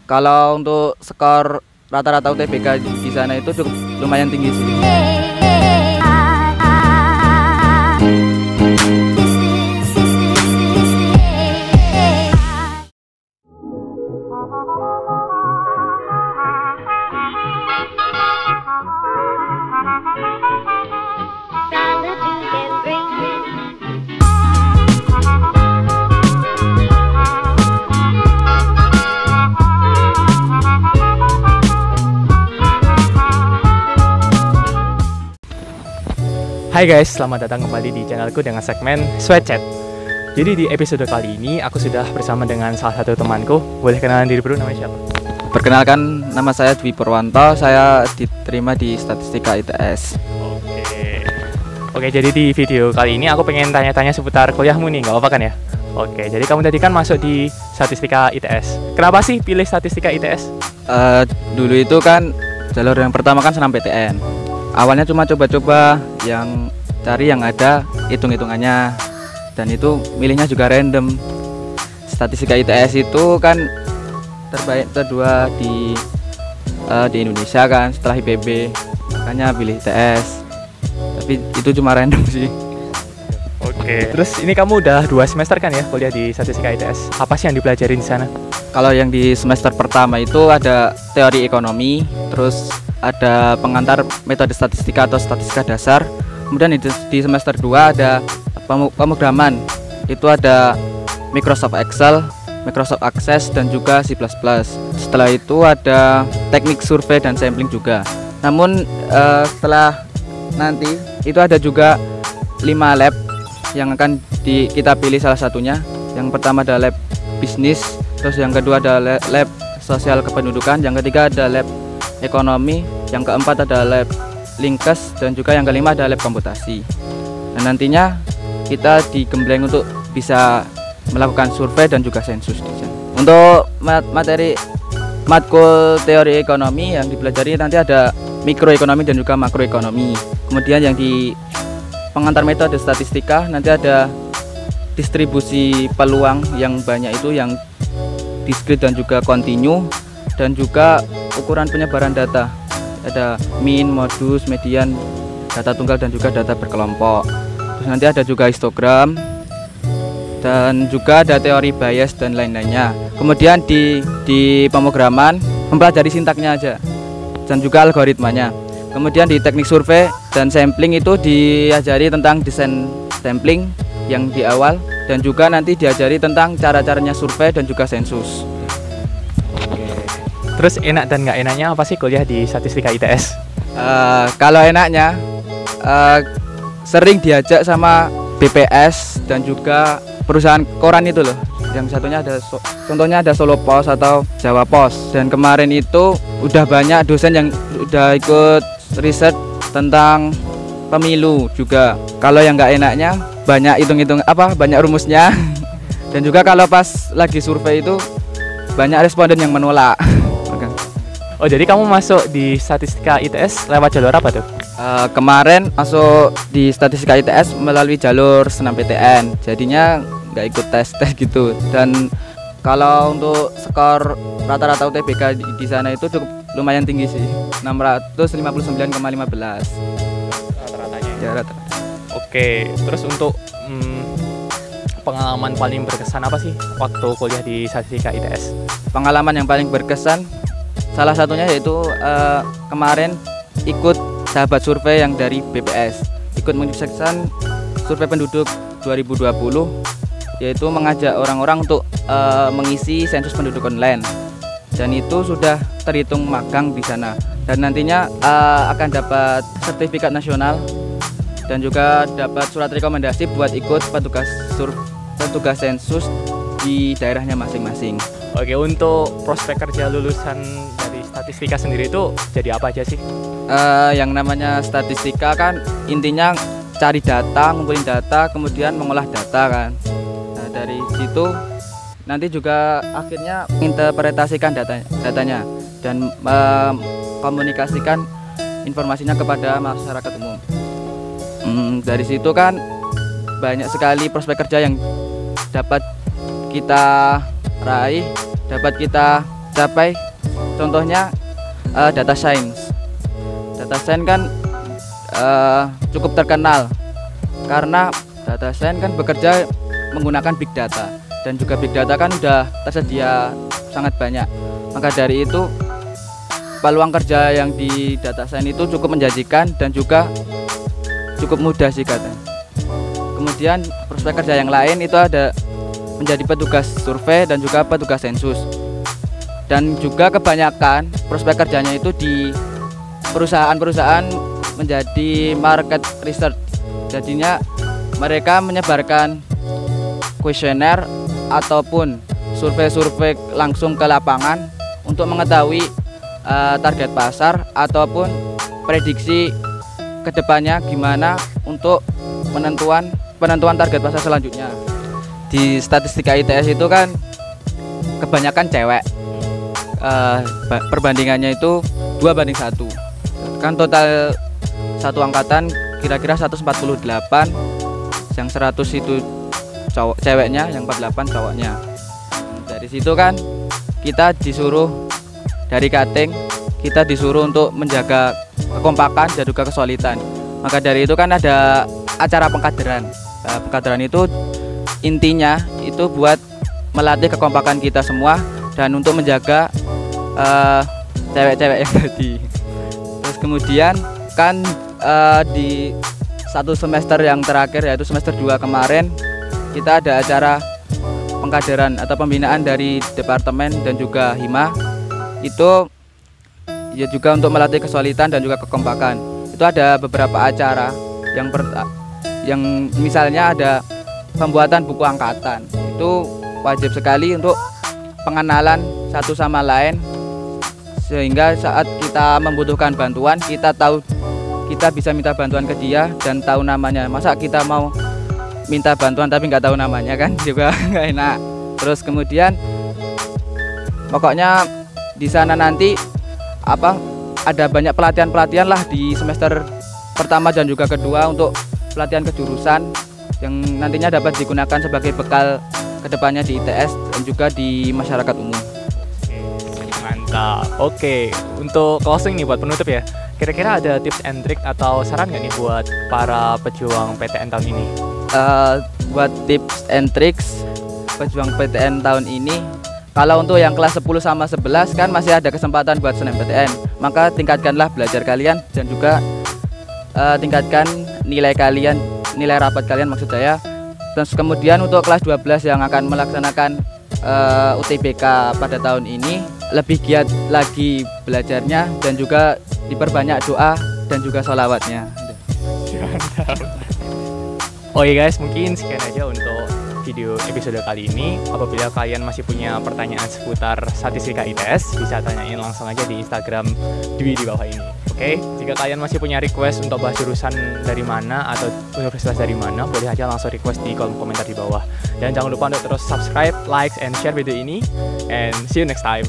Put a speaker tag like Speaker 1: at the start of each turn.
Speaker 1: Kalau untuk skor rata-rata UTBK di sana itu cukup lumayan tinggi sih.
Speaker 2: Hai guys, selamat datang kembali di channelku dengan segmen Sweat Chat. Jadi di episode kali ini aku sudah bersama dengan salah satu temanku. Boleh kenalan diri bro, namanya siapa?
Speaker 1: Perkenalkan, nama saya Dwi Purwanto, saya diterima di Statistika ITS.
Speaker 2: Oke, jadi di video kali ini aku pengen tanya-tanya seputar kuliahmu nih, nggak apa-apa kan ya? Oke, jadi kamu tadi kan masuk di Statistika ITS. Kenapa sih pilih Statistika ITS?
Speaker 1: Dulu itu kan jalur yang pertama kan SNMPTN. Awalnya cuma coba-coba yang cari yang ada hitung-hitungannya, dan itu milihnya juga random. Statistika ITS itu kan terbaik kedua di Indonesia kan setelah IPB, makanya pilih ITS. Tapi itu cuma random sih.
Speaker 2: Oke. Terus ini kamu udah 2 semester kan ya kuliah di Statistika ITS? Apa sih yang dipelajarin di sana?
Speaker 1: Kalau yang di semester pertama itu ada teori ekonomi, terus ada pengantar metode statistika atau statistika dasar. Kemudian di semester 2 ada pemrograman. Itu ada Microsoft Excel, Microsoft Access, dan juga C++. Setelah itu ada teknik survei dan sampling juga. Namun setelah nanti itu ada juga 5 lab yang akan kita pilih salah satunya. Yang pertama ada lab bisnis, terus yang kedua ada lab sosial kependudukan, yang ketiga ada lab ekonomi, yang keempat ada lab linkes, dan juga yang kelima ada lab komputasi. Dan nantinya kita digembleng untuk bisa melakukan survei dan juga sensus di sana. Untuk materi matkul teori ekonomi yang dipelajari nanti ada mikroekonomi dan juga makroekonomi. Kemudian yang di pengantar metode statistika nanti ada distribusi peluang yang banyak, itu yang diskrit dan juga kontinu, dan juga ukuran penyebaran data. Ada min, modus, median, data tunggal, dan juga data berkelompok. Terus nanti ada juga histogram, dan juga ada teori bias dan lain-lainnya. Kemudian di pemrograman mempelajari sintaknya aja dan juga algoritmanya. Kemudian di teknik survei dan sampling itu diajari tentang desain sampling yang di awal, dan juga nanti diajari tentang cara-caranya survei dan juga sensus.
Speaker 2: Terus enak dan nggak enaknya apa sih kuliah di Statistika ITS?
Speaker 1: Kalau enaknya sering diajak sama BPS dan juga perusahaan koran itu loh. Yang satunya ada contohnya ada Solo Pos atau Jawa Pos. Dan kemarin itu udah banyak dosen yang udah ikut riset tentang pemilu juga. Kalau yang nggak enaknya banyak banyak rumusnya. Dan juga kalau pas lagi survei itu banyak responden yang menolak.
Speaker 2: Oh, jadi kamu masuk di Statistika ITS lewat jalur apa tuh?
Speaker 1: Kemarin masuk di Statistika ITS melalui jalur SNMPTN, jadinya nggak ikut tes gitu. Dan kalau untuk skor rata-rata UTBK di sana itu cukup lumayan tinggi sih, 659,15
Speaker 2: rata-ratanya.
Speaker 1: Ya, rata-rata.
Speaker 2: Oke, terus untuk pengalaman paling berkesan apa sih waktu kuliah di Statistika ITS?
Speaker 1: Pengalaman yang paling berkesan salah satunya yaitu kemarin ikut sahabat survei yang dari BPS, ikut menyukseskan survei penduduk 2020, yaitu mengajak orang-orang untuk mengisi sensus penduduk online, dan itu sudah terhitung magang di sana, dan nantinya akan dapat sertifikat nasional dan juga dapat surat rekomendasi buat ikut petugas sensus di daerahnya masing-masing.
Speaker 2: Oke, untuk prospek kerja lulusan dari Statistika sendiri itu jadi apa aja sih?
Speaker 1: Yang namanya statistika kan intinya cari data, ngumpulin data, kemudian mengolah data kan. Nah, dari situ nanti juga akhirnya interpretasikan datanya dan komunikasikan informasinya kepada masyarakat umum. Dari situ kan banyak sekali prospek kerja yang dapat kita raih, dapat kita capai. Contohnya data science. Data science kan cukup terkenal karena data science kan bekerja menggunakan big data, dan juga big data kan udah tersedia sangat banyak. Maka dari itu peluang kerja yang di data science itu cukup menjanjikan dan juga cukup mudah sih katanya. Kemudian prospek kerja yang lain itu ada menjadi petugas survei dan juga petugas sensus. Dan juga kebanyakan prospek kerjanya itu di perusahaan-perusahaan menjadi market research. Jadinya mereka menyebarkan kuesioner ataupun survei-survei langsung ke lapangan untuk mengetahui target pasar ataupun prediksi kedepannya gimana untuk penentuan target pasar selanjutnya. Di statistika ITS itu kan kebanyakan cewek, perbandingannya itu 2:1. Kan total satu angkatan kira-kira 148, yang 100 itu cowok ceweknya, yang 48 cowoknya. Dari situ kan kita disuruh dari cutting, kita disuruh untuk menjaga kekompakan dan juga kesulitan. Maka dari itu kan ada acara pengkaderan. Pengkaderan itu intinya itu buat melatih kekompakan kita semua dan untuk menjaga cewek-cewek yang tadi. Terus kemudian kan di satu semester yang terakhir, yaitu semester 2 kemarin, kita ada acara pengkaderan atau pembinaan dari departemen dan juga hima. Itu ya juga untuk melatih kesulitan dan juga kekompakan. Itu ada beberapa acara yang misalnya ada pembuatan buku angkatan. Itu wajib sekali untuk pengenalan satu sama lain, sehingga saat kita membutuhkan bantuan kita tahu, kita bisa minta bantuan ke dia dan tahu namanya. Masa kita mau minta bantuan tapi nggak tahu namanya, kan juga nggak enak. Terus kemudian pokoknya di sana nanti ada banyak pelatihan lah di semester pertama dan juga kedua untuk pelatihan kejurusan yang nantinya dapat digunakan sebagai bekal kedepannya di ITS dan juga di masyarakat umum.
Speaker 2: Mantap. Oke, untuk closing nih buat penutup ya, kira-kira ada tips and trick atau saran nggak nih buat para pejuang PTN tahun ini?
Speaker 1: Buat tips and tricks pejuang PTN tahun ini, kalau untuk yang kelas 10 sama 11 kan masih ada kesempatan buat SNMPTN, maka tingkatkanlah belajar kalian dan juga tingkatkan nilai kalian, nilai rapat kalian maksud saya. Terus kemudian untuk kelas 12 yang akan melaksanakan UTBK pada tahun ini, lebih giat lagi belajarnya dan juga diperbanyak doa dan juga sholawatnya.
Speaker 2: Oke guys, mungkin sekian aja untuk video episode kali ini. Apabila kalian masih punya pertanyaan seputar statistika ITS, bisa tanyain langsung aja di Instagram Dwi di bawah ini. Oke, jika kalian masih punya request untuk bahas jurusan dari mana atau universitas dari mana, boleh aja langsung request di kolom komentar di bawah. Dan jangan lupa untuk terus subscribe, like, and share video ini. And see you next time.